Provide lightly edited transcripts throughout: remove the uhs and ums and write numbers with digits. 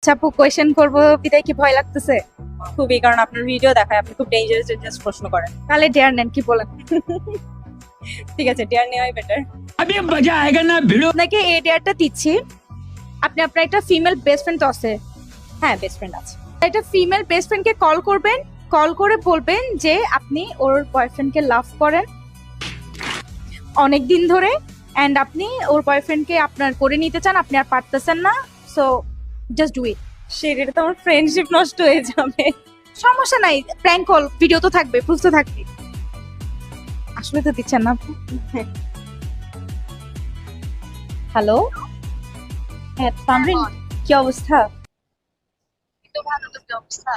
চাপু question করবো বিদায় কি ভয় লাগতেছে? খুবই, কারণ আপনার ভিডিও দেখায় আপনি খুব ডেঞ্জারাস প্রশ্ন করেন। তাহলে ডেয়ার নেন, কি বলেন? ঠিক আছে, ডেয়ার নেওয়াই বেটার। अभी मजा आएगा ना भिड़ो। আপনাকে এই ডেয়ারটা দিচ্ছি। আপনি আপনার একটা ফিমেল বেস্ট ফ্রেন্ড তো আছে, হ্যাঁ, বেস্ট ফ্রেন্ড আছে। একটা ফিমেল বেস্ট ফ্রেন্ডকে কল করবেন, কল করে বলবেন যে আপনি ওর বয়ফ্রেন্ডকে লাভ করেন অনেক দিন ধরে, এন্ড আপনি ওর বয়ফ্রেন্ডকে আপনার করে নিতে চান, আপনি আর পারতেছেন না, সো জাস্ট ডু ইট। সেটা তো আমার ফ্রেন্ডশিপ নষ্ট হয়ে যাবে। সমস্যা নাই, প্র্যাঙ্ক কল, ভিডিও তো থাকবে, প্রুফ তো থাকবে। আসলে তো দিচ্ছেন না আপনি। হ্যালো, হ্যাঁ তামরিন, কি অবস্থা? তো ভালো, তো কি অবস্থা?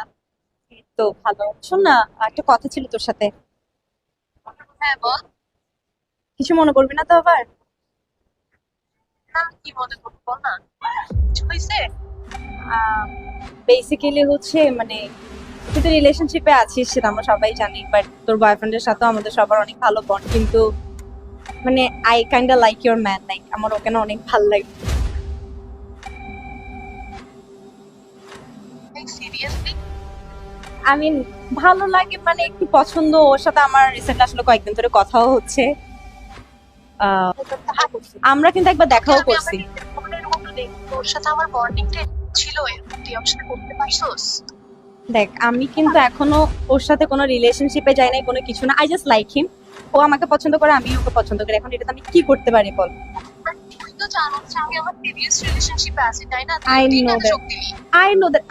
এই তো ভালো। শোন না, একটা কথা ছিল তোর সাথে। হ্যাঁ বল। কিছু মনে করবি না তো আবার? না, কি মনে করবো বল না, কিছু হয়েছে? বেসিক্যালি হচ্ছে মানে তুই তো রিলেশনশিপে আছিস, সেটা আমরা সবাই জানি, বাট তোর বয়ফ্রেন্ডের সাথেও আমাদের সবার অনেক ভালো বন্ড, কিন্তু মানে I kinda like your man, like আমার ওকে না অনেক ভালো লাগে। সিরিয়াসলি? আই মিন ভালো লাগে মানে একটু পছন্দ, ওর সাথে আমার রিসেন্ট আসলে কয়েকদিন ধরে কথাও হচ্ছে। আমরা কিন্তু একবার দেখাও করছি। তোর সাথে আমার বন্ডিংটা ছিল, তুই আমার সাথে করতে পারছস? দেখ, আমি কিন্তু এখনো ওর সাথে কোনো রিলেশনশিপে যাই নাই, কোনো কিছু না। I just like him. ও আমাকে পছন্দ করে, আমি ওকে পছন্দ করি। এখন এটাতে আমি কি করতে পারি বল? তুই তো জানো যে আমি আমার সিরিয়াস রিলেশনশিপে আছি, তাই না? I তুই know কেন that. যোগ দিলি? I know that.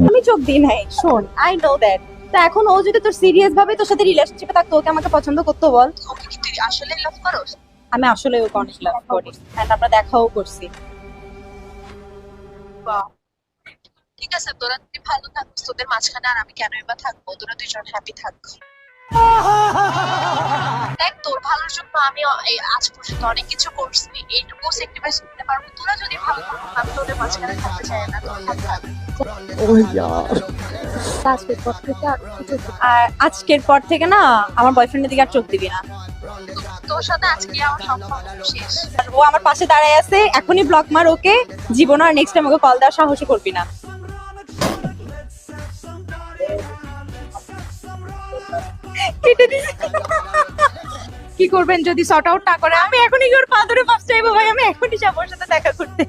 আমি চোখ দিই নাই, শোন, আই নো দ্যাট। তা এখন ও যদি তোর সিরিয়াস ভাবে তোর সাথে রিলেশনশিপে থাকতো, ওকে আমাকে পছন্দ করতো বল? ওকে কি তুই আসলে লাভ করস? আমি আসলে ওকে অনেক লাভ করি, এন্ড আমরা দেখাও করছি। বাহ, ঠিক আছে, তোরা তুই ভালো থাকিস, তোদের মাঝখানে আর আমি কেনই বা থাকবো? তোরা দুজন হ্যাপি থাক। দেখ, তোর ভালোর জন্য আমি এই আজ পর্যন্ত অনেক কিছু করছি, এইটুকু স্যাক্রিফাইস করতে পারবো। তোরা যদি ভালো থাকিস, আমি তোদের মাঝখানে থাকতে চাই না, তোরা ভালো থাক। আর আজকের পর থেকে না আমার বয়ফ্রেন্ডের দিকে আর চোখ দিবি না। তোর সাথে আজকে আমার সম্পর্ক শেষ। আর ও আমার পাশে দাঁড়ায় আছে, এখনই ব্লক মার ওকে, জীবন আর নেক্সট টাইম ওকে কল দেওয়ার সাহসও করবি না। কেটে দিছে। কি করবেন যদি সর্ট আউট না করে? আমি এখনই ওর পা ধরে ফার্স্ট চাইবো, ভাই আমি এখনই যাবো ওর সাথে দেখা করতে।